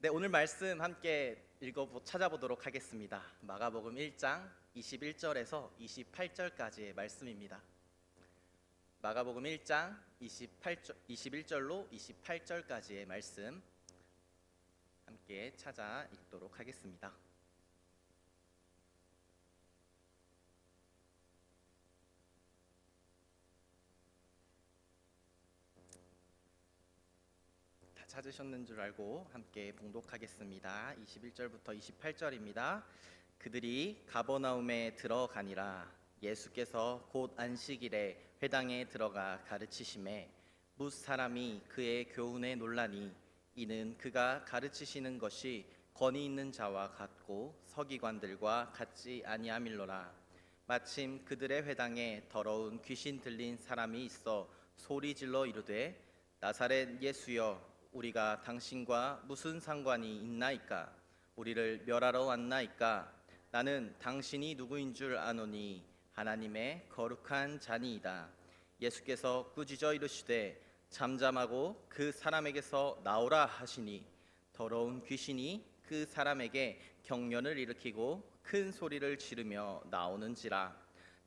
네, 오늘 말씀 함께 찾아보도록 하겠습니다. 마가복음 1장 21절에서 28절까지의 말씀입니다. 마가복음 1장 21절로 28절까지의 말씀 함께 찾아 읽도록 하겠습니다. 찾으셨는 줄 알고 함께 봉독하겠습니다. 21절부터 28절입니다. 그들이 가버나움에 들어가니라. 예수께서 곧 안식일에 회당에 들어가 가르치심에 뭇 사람이 그의 교훈에 놀라니 이는 그가 가르치시는 것이 권위 있는 자와 같고 서기관들과 같지 아니함일러라. 마침 그들의 회당에 더러운 귀신 들린 사람이 있어 소리질러 이르되 나사렛 예수여 우리가 당신과 무슨 상관이 있나이까? 우리를 멸하러 왔나이까? 나는 당신이 누구인 줄 아노니 하나님의 거룩한 자니이다. 예수께서 꾸짖어 이르시되 잠잠하고 그 사람에게서 나오라 하시니 더러운 귀신이 그 사람에게 경련을 일으키고 큰 소리를 지르며 나오는지라.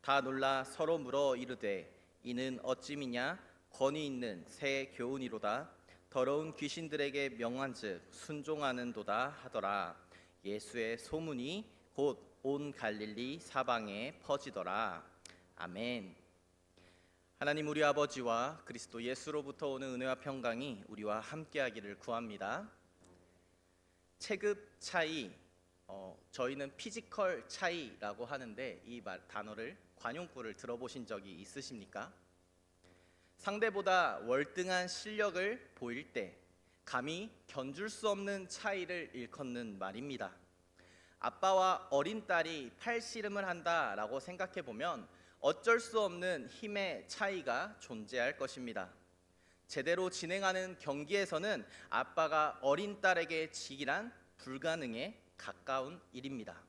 다 놀라 서로 물어 이르되 이는 어찌미냐? 권위 있는 새 교훈이로다. 더러운 귀신들에게 명한즉 순종하는도다 하더라. 예수의 소문이 곧 온 갈릴리 사방에 퍼지더라. 아멘. 하나님 우리 아버지와 그리스도 예수로부터 오는 은혜와 평강이 우리와 함께하기를 구합니다. 체급 차이, 저희는 피지컬 차이라고 하는데 이 단어를 관용구를 들어보신 적이 있으십니까? 상대보다 월등한 실력을 보일 때 감히 견줄 수 없는 차이를 일컫는 말입니다. 아빠와 어린 딸이 팔씨름을 한다라고 생각해 보면 어쩔 수 없는 힘의 차이가 존재할 것입니다. 제대로 진행하는 경기에서는 아빠가 어린 딸에게 지기란 불가능에 가까운 일입니다.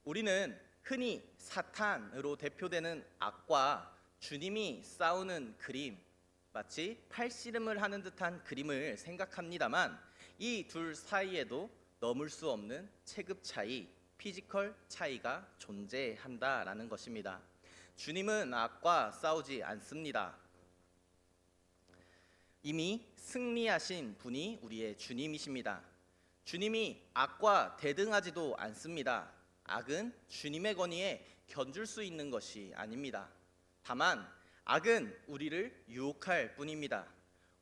우리는 흔히 사탄으로 대표되는 악과 주님이 싸우는 그림, 마치 팔씨름을 하는 듯한 그림을 생각합니다만 이 둘 사이에도 넘을 수 없는 체급 차이, 피지컬 차이가 존재한다라는 것입니다. 주님은 악과 싸우지 않습니다. 이미 승리하신 분이 우리의 주님이십니다. 주님이 악과 대등하지도 않습니다. 악은 주님의 권위에 견줄 수 있는 것이 아닙니다. 다만 악은 우리를 유혹할 뿐입니다.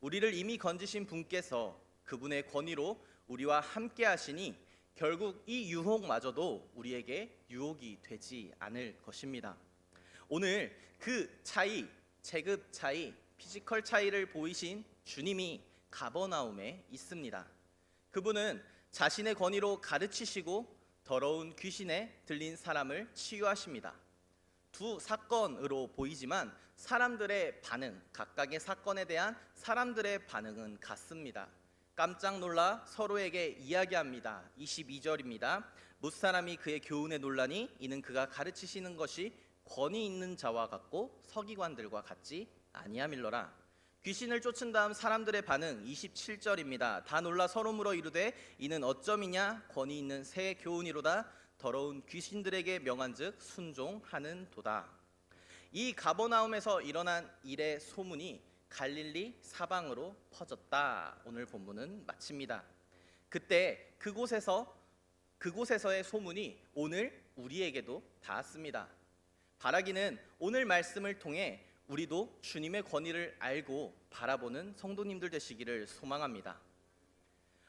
우리를 이미 건지신 분께서 그분의 권위로 우리와 함께 하시니 결국 이 유혹마저도 우리에게 유혹이 되지 않을 것입니다. 오늘 그 차이, 체급 차이, 피지컬 차이를 보이신 주님이 가버나움에 있습니다. 그분은 자신의 권위로 가르치시고 더러운 귀신에 들린 사람을 치유하십니다. 두 사건으로 보이지만 사람들의 반응, 각각의 사건에 대한 사람들의 반응은 같습니다. 깜짝 놀라 서로에게 이야기합니다. 22절입니다. 뭇사람이 그의 교훈에 놀라니 이는 그가 가르치시는 것이 권위 있는 자와 같고 서기관들과 같지 아니함일러라. 귀신을 쫓은 다음 사람들의 반응 27절입니다. 다 놀라 서로 물어 이르되 이는 어쩌미냐? 권위 있는 새 교훈이로다. 더러운 귀신들에게 명한즉 순종하는 도다. 이 가버나움에서 일어난 일의 소문이 갈릴리 사방으로 퍼졌다. 오늘 본문은 마칩니다. 그때 그곳에서의 소문이 오늘 우리에게도 닿았습니다. 바라기는 오늘 말씀을 통해 우리도 주님의 권위를 알고 바라보는 성도님들 되시기를 소망합니다.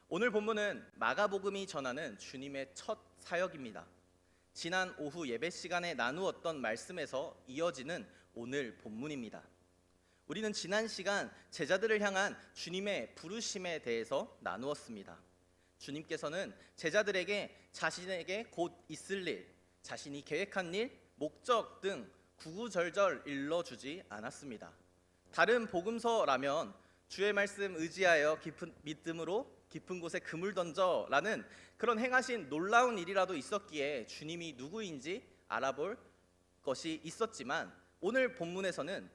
오늘 본문은 마가복음이 전하는 주님의 첫 사역입니다. 지난 오후 예배 시간에 나누었던 말씀에서 이어지는 오늘 본문입니다. 우리는 지난 시간 제자들을 향한 주님의 부르심에 대해서 나누었습니다. 주님께서는 제자들에게 자신에게 곧 있을 일, 자신이 계획한 일, 목적 등 구구절절 일러주지 않았습니다. 다른 복음서라면 주의 말씀 의지하여 깊은 믿음으로 깊은 곳에 그물 던져라는 그런 행하신 놀라운 일이라도 있었기에 주님이 누구인지 알아볼 것이 있었지만 오늘 본문에서는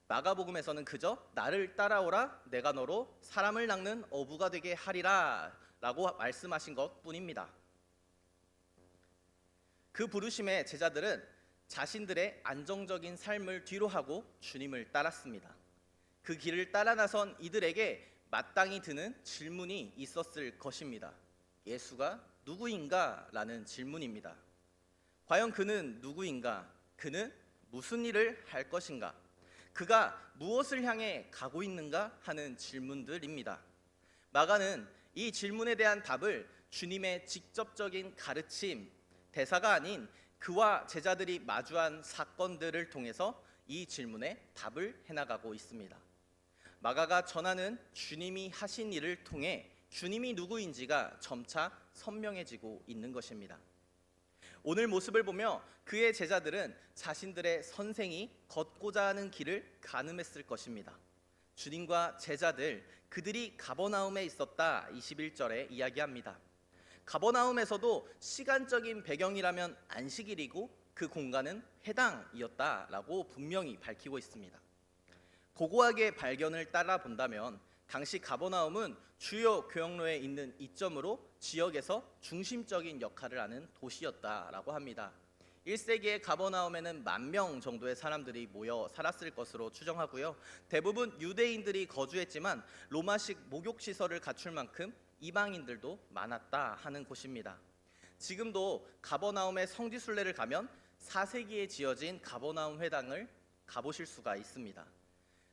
마가복음에서는 그저 나를 따라오라 내가 너로 사람을 낚는 어부가 되게 하리라 라고 말씀하신 것뿐입니다. 그 부르심에 제자들은 자신들의 안정적인 삶을 뒤로하고 주님을 따랐습니다. 그 길을 따라 나선 이들에게 마땅히 드는 질문이 있었을 것입니다. 예수가 누구인가? 라는 질문입니다. 과연 그는 누구인가? 그는 무슨 일을 할 것인가? 그가 무엇을 향해 가고 있는가? 하는 질문들입니다. 마가는 이 질문에 대한 답을 주님의 직접적인 가르침, 대사가 아닌 그와 제자들이 마주한 사건들을 통해서 이 질문에 답을 해나가고 있습니다. 마가가 전하는 주님이 하신 일을 통해 주님이 누구인지가 점차 선명해지고 있는 것입니다. 오늘 모습을 보며 그의 제자들은 자신들의 선생이 걷고자 하는 길을 가늠했을 것입니다. 주님과 제자들, 그들이 가버나움에 있었다 21절에 이야기합니다. 가버나움에서도 시간적인 배경이라면 안식일이고 그 공간은 회당이었다라고 분명히 밝히고 있습니다. 고고하게 발견을 따라 본다면 당시 가버나움은 주요 교역로에 있는 이점으로 지역에서 중심적인 역할을 하는 도시였다라고 합니다. 1세기의 가버나움에는 10,000명 정도의 사람들이 모여 살았을 것으로 추정하고요. 대부분 유대인들이 거주했지만 로마식 목욕시설을 갖출 만큼 이방인들도 많았다 하는 곳입니다. 지금도 가버나움의 성지순례를 가면 4세기에 지어진 가버나움 회당을 가보실 수가 있습니다.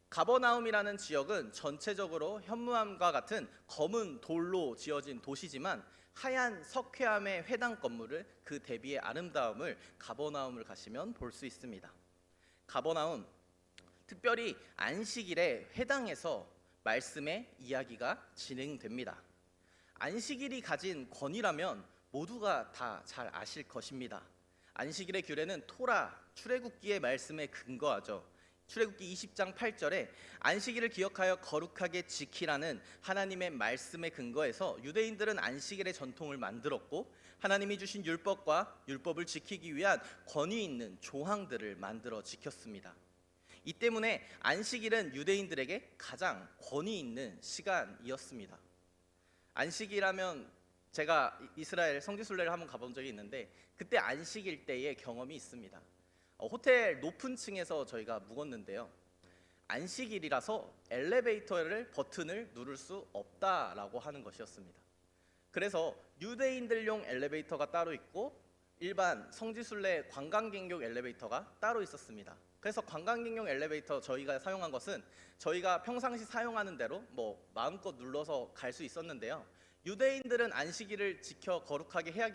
가버나움이라는 지역은 전체적으로 현무암과 같은 검은 돌로 지어진 도시지만 하얀 석회암의 회당 건물을 그 대비의 아름다움을 가버나움을 가시면 볼 수 있습니다. 가버나움, 특별히 안식일에 회당에서 말씀의 이야기가 진행됩니다. 안식일이 가진 권위라면 모두가 다 잘 아실 것입니다. 안식일의 규례는 토라, 출애굽기의 말씀에 근거하죠. 출애굽기 20장 8절에 안식일을 기억하여 거룩하게 지키라는 하나님의 말씀에 근거해서 유대인들은 안식일의 전통을 만들었고 하나님이 주신 율법과 율법을 지키기 위한 권위 있는 조항들을 만들어 지켰습니다. 이 때문에 안식일은 유대인들에게 가장 권위 있는 시간이었습니다. 안식일하면 제가 이스라엘 성지순례를 한번 가본 적이 있는데 그때 안식일 때의 경험이 있습니다. 호텔 높은 층에서 저희가 묵었는데요. 안식일이라서 엘리베이터를 버튼을 누를 수 없다라고 하는 것이었습니다. 그래서 유대인들용 엘리베이터가 따로 있고 일반 성지순례 관광객용 엘리베이터가 따로 있었습니다. 그래서 관광객용 엘리베이터 저희가 사용한 것은 저희가 평상시 사용하는 대로 마음껏 눌러서 갈 수 있었는데요. 유대인들은 안식일을 지켜 거룩하게 해야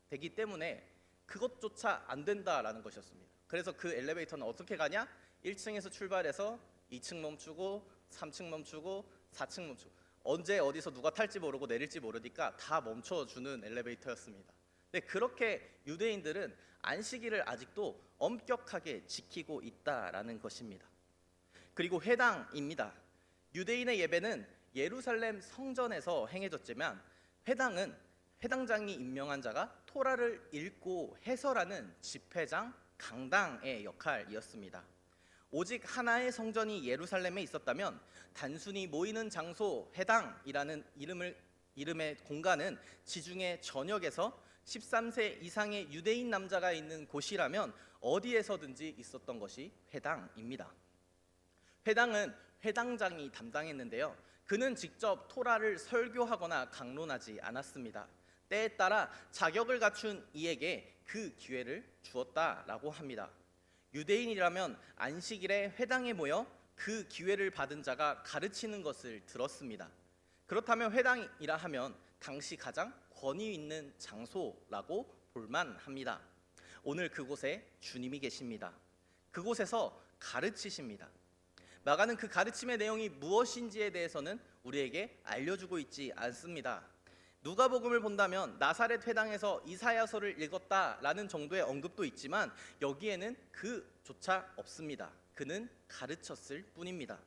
되기 때문에 그것조차 안 된다라는 것이었습니다. 그래서 그 엘리베이터는 어떻게 가냐? 1층에서 출발해서 2층 멈추고 3층 멈추고 4층 멈추고 언제 어디서 누가 탈지 모르고 내릴지 모르니까 다 멈춰주는 엘리베이터였습니다. 근데 그렇게 유대인들은 안식일을 아직도 엄격하게 지키고 있다라는 것입니다. 그리고 회당입니다. 유대인의 예배는 예루살렘 성전에서 행해졌지만 회당은 회당장이 임명한 자가 토라를 읽고 해설하는 집회장, 강당의 역할이었습니다. 오직 하나의 성전이 예루살렘에 있었다면 단순히 모이는 장소 회당이라는 이름의 공간은 지중해 전역에서 13세 이상의 유대인 남자가 있는 곳이라면 어디에서든지 있었던 것이 회당입니다. 회당은 회당장이 담당했는데요. 그는 직접 토라를 설교하거나 강론하지 않았습니다. 때에 따라 자격을 갖춘 이에게 그 기회를 주었다라고 합니다. 유대인이라면 안식일에 회당에 모여 그 기회를 받은 자가 가르치는 것을 들었습니다. 그렇다면 회당이라 하면 당시 가장 권위 있는 장소라고 볼만합니다. 오늘 그곳에 주님이 계십니다. 그곳에서 가르치십니다. 마가는 그 가르침의 내용이 무엇인지에 대해서는 우리에게 알려주고 있지 않습니다. 누가복음을 본다면 나사렛 회당에서 이사야서를 읽었다라는 정도의 언급도 있지만 여기에는 그조차 없습니다. 그는 가르쳤을 뿐입니다.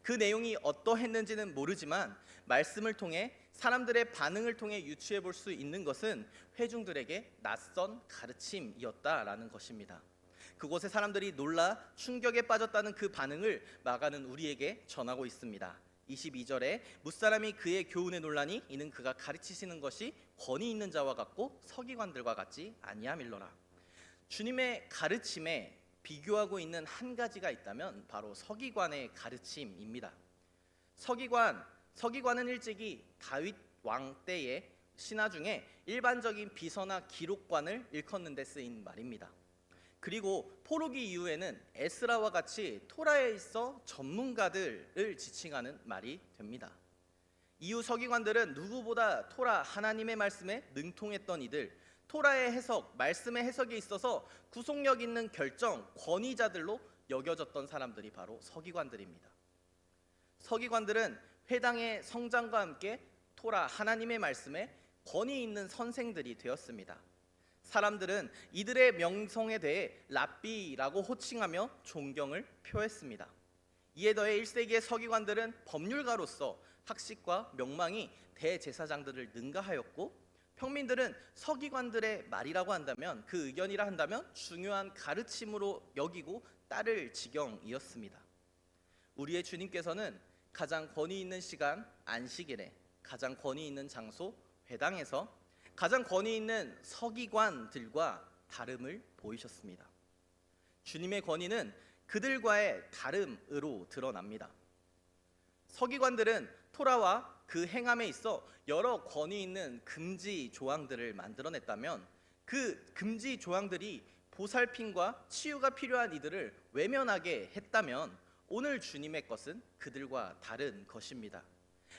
그 내용이 어떠했는지는 모르지만 말씀을 통해 사람들의 반응을 통해 유추해 볼 수 있는 것은 회중들에게 낯선 가르침이었다라는 것입니다. 그곳의 사람들이 놀라 충격에 빠졌다는 그 반응을 마가는 우리에게 전하고 있습니다. 22절에 무사람이 그의 교훈에 놀라니 이는 그가 가르치시는 것이 권위 있는 자와 같고 서기관들과 같지 아니함일러라. 주님의 가르침에 비교하고 있는 한 가지가 있다면 바로 서기관의 가르침입니다. 서기관은 일찍이 다윗 왕 때의 신하 중에 일반적인 비서나 기록관을 일컫는 데 쓰인 말입니다. 그리고 포로기 이후에는 에스라와 같이 토라에 있어 전문가들을 지칭하는 말이 됩니다. 이후 서기관들은 누구보다 토라 하나님의 말씀에 능통했던 이들, 토라의 해석, 말씀의 해석에 있어서 구속력 있는 결정, 권위자들로 여겨졌던 사람들이 바로 서기관들입니다. 서기관들은 회당의 성장과 함께 토라 하나님의 말씀에 권위 있는 선생들이 되었습니다. 사람들은 이들의 명성에 대해 랍비라고 호칭하며 존경을 표했습니다. 이에 더해 1세기의 서기관들은 법률가로서 학식과 명망이 대제사장들을 능가하였고, 평민들은 서기관들의 말이라고 한다면, 그 의견이라 한다면 중요한 가르침으로 여기고 따를 지경이었습니다. 우리의 주님께서는 가장 권위 있는 시간 안식일에, 가장 권위 있는 장소 회당에서 가장 권위 있는 서기관들과 다름을 보이셨습니다. 주님의 권위는 그들과의 다름으로 드러납니다. 서기관들은 토라와 그 행함에 있어 여러 권위 있는 금지 조항들을 만들어냈다면, 그 금지 조항들이 보살핌과 치유가 필요한 이들을 외면하게 했다면, 오늘 주님의 것은 그들과 다른 것입니다.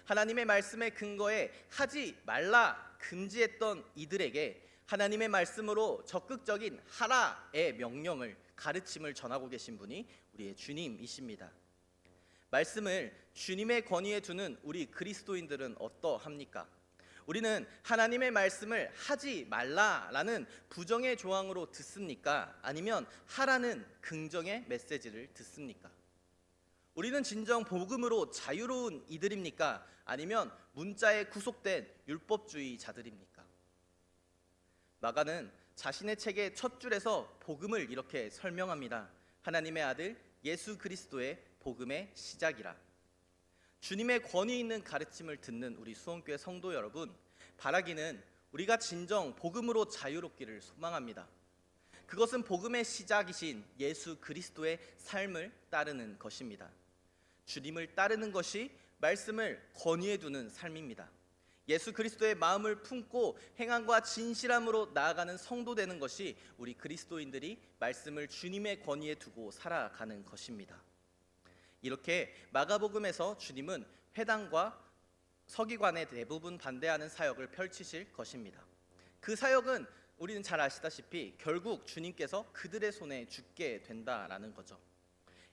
하나님의 말씀의 근거에 하지 말라 금지했던 이들에게 하나님의 말씀으로 적극적인 하라의 명령을, 가르침을 전하고 계신 분이 우리의 주님이십니다. 말씀을 주님의 권위에 두는 우리 그리스도인들은 어떠합니까? 우리는 하나님의 말씀을 하지 말라라는 부정의 조항으로 듣습니까? 아니면 하라는 긍정의 메시지를 듣습니까? 우리는 진정 복음으로 자유로운 이들입니까? 아니면 문자에 구속된 율법주의자들입니까? 마가는 자신의 책의 첫 줄에서 복음을 이렇게 설명합니다. 하나님의 아들 예수 그리스도의 복음의 시작이라. 주님의 권위 있는 가르침을 듣는 우리 수원교회 성도 여러분, 바라기는 우리가 진정 복음으로 자유롭기를 소망합니다. 그것은 복음의 시작이신 예수 그리스도의 삶을 따르는 것입니다. 주님을 따르는 것이 말씀을 권위에 두는 삶입니다. 예수 그리스도의 마음을 품고 행함과 진실함으로 나아가는 성도 되는 것이 우리 그리스도인들이 말씀을 주님의 권위에 두고 살아가는 것입니다. 이렇게 마가복음에서 주님은 회당과 서기관에 대부분 반대하는 사역을 펼치실 것입니다. 그 사역은 우리는 잘 아시다시피 결국 주님께서 그들의 손에 죽게 된다라는 거죠.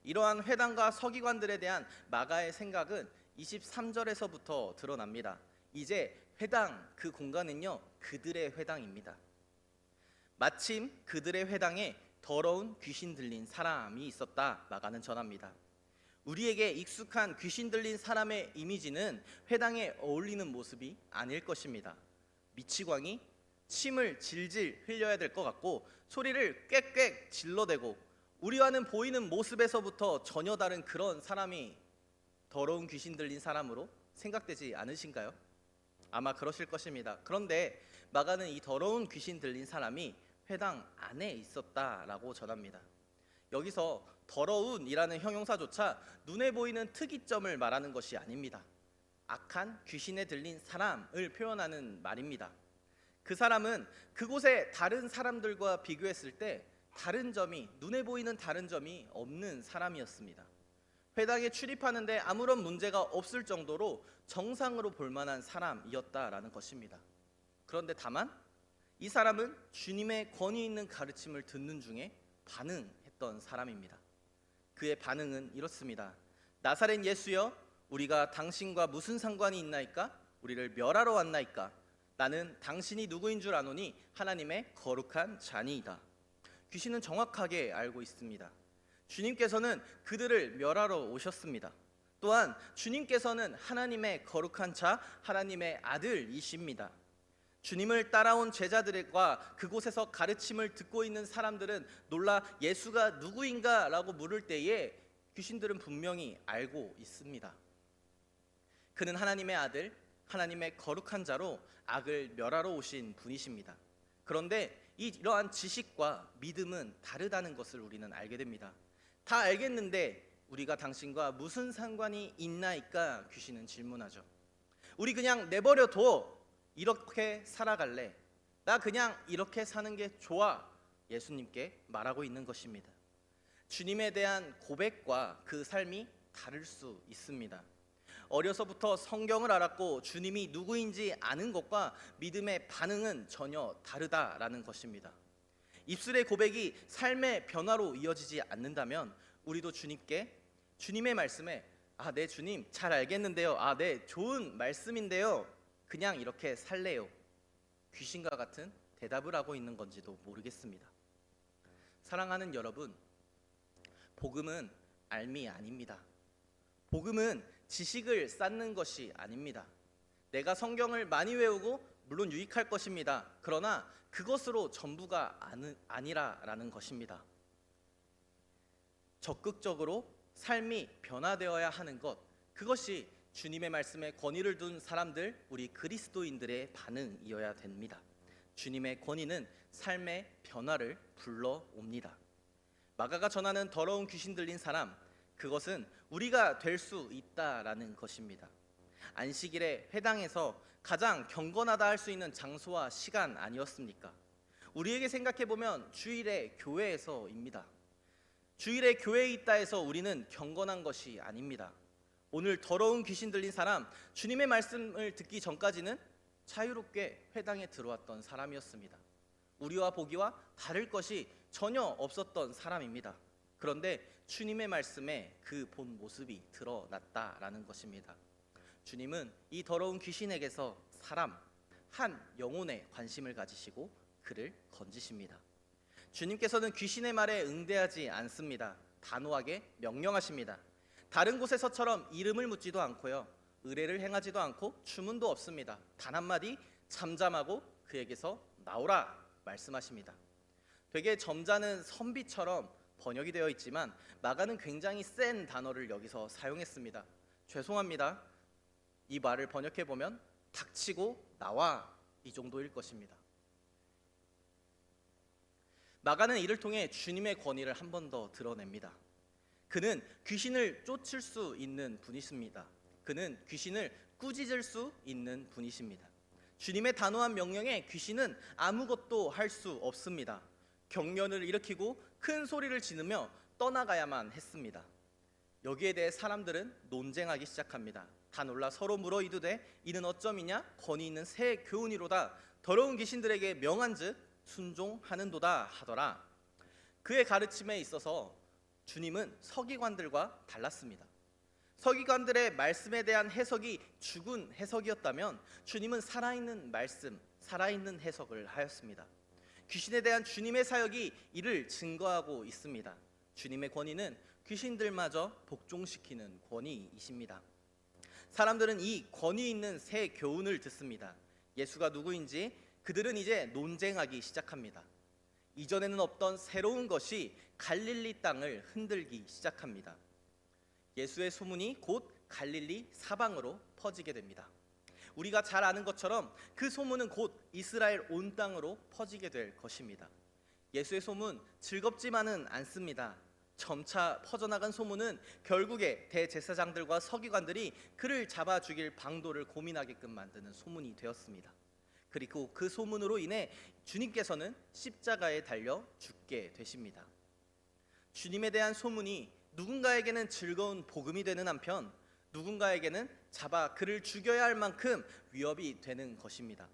이러한 회당과 서기관들에 대한 마가의 생각은 23절에서부터 드러납니다. 이제 회당, 그 공간은요 그들의 회당입니다. 마침 그들의 회당에 더러운 귀신 들린 사람이 있었다, 마가는 전합니다. 우리에게 익숙한 귀신 들린 사람의 이미지는 회당에 어울리는 모습이 아닐 것입니다. 미치광이 침을 질질 흘려야 될 것 같고 소리를 꽥꽥 질러대고 우리와는 보이는 모습에서부터 전혀 다른 그런 사람이 더러운 귀신 들린 사람으로 생각되지 않으신가요? 아마 그러실 것입니다. 그런데 마가는 이 더러운 귀신 들린 사람이 회당 안에 있었다라고 전합니다. 여기서 더러운이라는 형용사조차 눈에 보이는 특이점을 말하는 것이 아닙니다. 악한 귀신에 들린 사람을 표현하는 말입니다. 그 사람은 그곳의 다른 사람들과 비교했을 때 눈에 보이는 다른 점이 없는 사람이었습니다. 회당에 출입하는데 아무런 문제가 없을 정도로 정상으로 볼 만한 사람이었다라는 것입니다. 그런데 다만 이 사람은 주님의 권위 있는 가르침을 듣는 중에 반응했던 사람입니다. 그의 반응은 이렇습니다. 나사렛 예수여, 우리가 당신과 무슨 상관이 있나이까? 우리를 멸하러 왔나이까? 나는 당신이 누구인 줄 아노니 하나님의 거룩한 자니이다. 귀신은 정확하게 알고 있습니다. 주님께서는 그들을 멸하러 오셨습니다. 또한 주님께서는 하나님의 거룩한 자, 하나님의 아들이십니다. 주님을 따라온 제자들과 그곳에서 가르침을 듣고 있는 사람들은 놀라 예수가 누구인가 라고 물을 때에 귀신들은 분명히 알고 있습니다. 그는 하나님의 아들, 하나님의 거룩한 자로 악을 멸하러 오신 분이십니다. 그런데 이러한 지식과 믿음은 다르다는 것을 우리는 알게 됩니다. 다 알겠는데 우리가 당신과 무슨 상관이 있나이까? 귀신은 질문하죠. 우리 그냥 내버려둬. 이렇게 살아갈래. 나 그냥 이렇게 사는 게 좋아. 예수님께 말하고 있는 것입니다. 주님에 대한 고백과 그 삶이 다를 수 있습니다. 어려서부터 성경을 알았고 주님이 누구인지 아는 것과 믿음의 반응은 전혀 다르다라는 것입니다. 입술의 고백이 삶의 변화로 이어지지 않는다면 우리도 주님께, 주님의 말씀에 네 주님 잘 알겠는데요, 네 좋은 말씀인데요, 그냥 이렇게 살래요, 귀신과 같은 대답을 하고 있는 건지도 모르겠습니다. 사랑하는 여러분, 복음은 알미 아닙니다. 복음은 지식을 쌓는 것이 아닙니다. 내가 성경을 많이 외우고 물론 유익할 것입니다. 그러나 그것으로 전부가 아니라라는 것입니다. 적극적으로 삶이 변화되어야 하는 것, 그것이 주님의 말씀에 권위를 둔 사람들, 우리 그리스도인들의 반응이어야 됩니다. 주님의 권위는 삶의 변화를 불러옵니다. 마가가 전하는 더러운 귀신 들린 사람, 그것은 우리가 될 수 있다라는 것입니다. 안식일에 회당에서 가장 경건하다 할 수 있는 장소와 시간 아니었습니까? 우리에게 생각해보면 주일에 교회에서입니다. 주일에 교회에 있다 해서 우리는 경건한 것이 아닙니다. 오늘 더러운 귀신 들린 사람, 주님의 말씀을 듣기 전까지는 자유롭게 회당에 들어왔던 사람이었습니다. 우리와 보기와 다를 것이 전혀 없었던 사람입니다. 그런데 주님의 말씀에 그 본 모습이 드러났다라는 것입니다. 주님은 이 더러운 귀신에게서 사람, 한 영혼에 관심을 가지시고 그를 건지십니다. 주님께서는 귀신의 말에 응대하지 않습니다. 단호하게 명령하십니다. 다른 곳에서처럼 이름을 묻지도 않고요, 의례를 행하지도 않고 주문도 없습니다. 단 한마디 잠잠하고 그에게서 나오라 말씀하십니다. 되게 점잖은 선비처럼 번역이 되어 있지만 마가는 굉장히 센 단어를 여기서 사용했습니다. 죄송합니다. 이 말을 번역해 보면 닥치고 나와, 이 정도일 것입니다. 마가는 이를 통해 주님의 권위를 한 번 더 드러냅니다. 그는 귀신을 쫓을 수 있는 분이십니다. 그는 귀신을 꾸짖을 수 있는 분이십니다. 주님의 단호한 명령에 귀신은 아무것도 할 수 없습니다. 경련을 일으키고 큰 소리를 지르며 떠나가야만 했습니다. 여기에 대해 사람들은 논쟁하기 시작합니다. 다 놀라 서로 물어 이르되 이는 어쩌미냐? 권위 있는 새 교훈이로다. 더러운 귀신들에게 명한즉 순종하는도다 하더라. 그의 가르침에 있어서 주님은 서기관들과 달랐습니다. 서기관들의 말씀에 대한 해석이 죽은 해석이었다면 주님은 살아있는 말씀, 살아있는 해석을 하였습니다. 귀신에 대한 주님의 사역이 이를 증거하고 있습니다. 주님의 권위는 귀신들마저 복종시키는 권위이십니다. 사람들은 이 권위 있는 새 교훈을 듣습니다. 예수가 누구인지 그들은 이제 논쟁하기 시작합니다. 이전에는 없던 새로운 것이 갈릴리 땅을 흔들기 시작합니다. 예수의 소문이 곧 갈릴리 사방으로 퍼지게 됩니다. 우리가 잘 아는 것처럼 그 소문은 곧 이스라엘 온 땅으로 퍼지게 될 것입니다. 예수의 소문 즐겁지만은 않습니다. 점차 퍼져나간 소문은 결국에 대제사장들과 서기관들이 그를 잡아 죽일 방도를 고민하게끔 만드는 소문이 되었습니다. 그리고 그 소문으로 인해 주님께서는 십자가에 달려 죽게 되십니다. 주님에 대한 소문이 누군가에게는 즐거운 복음이 되는 한편 누군가에게는 잡아 그를 죽여야 할 만큼 위협이 되는 것입니다.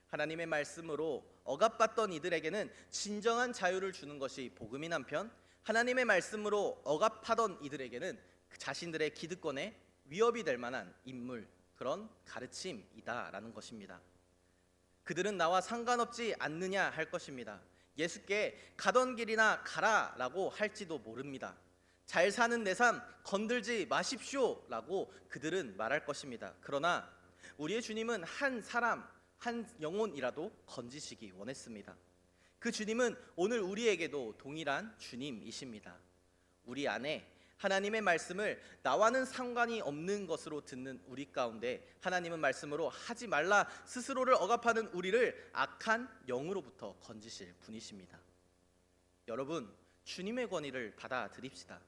하나님의 말씀으로 억압받던 이들에게는 진정한 자유를 주는 것이 복음인 한편 하나님의 말씀으로 억압하던 이들에게는 자신들의 기득권에 위협이 될 만한 인물, 그런 가르침이다라는 것입니다. 그들은 나와 상관없지 않느냐 할 것입니다. 예수께 가던 길이나 가라라고 할지도 모릅니다. 잘 사는 내 삶 건들지 마십시오라고 그들은 말할 것입니다. 그러나 우리의 주님은 한 사람, 한 영혼이라도 건지시기 원했습니다. 그 주님은 오늘 우리에게도 동일한 주님이십니다. 우리 안에 하나님의 말씀을 나와는 상관이 없는 것으로 듣는 우리 가운데 하나님은 말씀으로 하지 말라 스스로를 억압하는 우리를 악한 영으로부터 건지실 분이십니다. 여러분, 주님의 권위를 받아들입시다.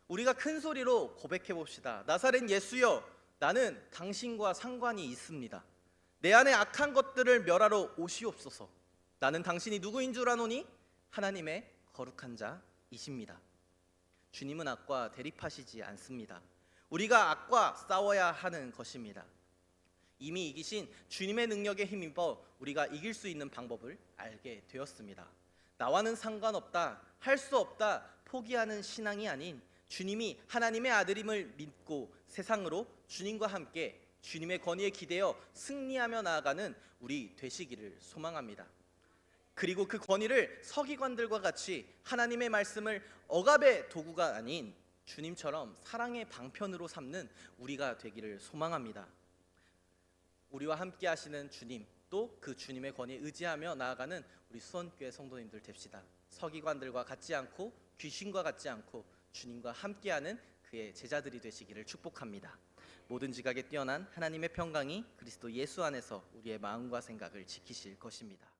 우리가 큰 소리로 고백해 봅시다. 나사렛 예수여, 나는 당신과 상관이 있습니다. 내 안에 악한 것들을 멸하러 오시옵소서. 나는 당신이 누구인 줄 아노니 하나님의 거룩한 자이십니다. 주님은 악과 대립하시지 않습니다. 우리가 악과 싸워야 하는 것입니다. 이미 이기신 주님의 능력에 힘입어 우리가 이길 수 있는 방법을 알게 되었습니다. 나와는 상관없다, 할 수 없다, 포기하는 신앙이 아닌 주님이 하나님의 아들임을 믿고 세상으로 주님과 함께 주님의 권위에 기대어 승리하며 나아가는 우리 되시기를 소망합니다. 그리고 그 권위를 서기관들과 같이 하나님의 말씀을 억압의 도구가 아닌 주님처럼 사랑의 방편으로 삼는 우리가 되기를 소망합니다. 우리와 함께 하시는 주님, 또 그 주님의 권위에 의지하며 나아가는 우리 수원교회 성도님들 됩시다. 서기관들과 같지 않고 귀신과 같지 않고 주님과 함께하는 그의 제자들이 되시기를 축복합니다. 모든 지각에 뛰어난 하나님의 평강이 그리스도 예수 안에서 우리의 마음과 생각을 지키실 것입니다.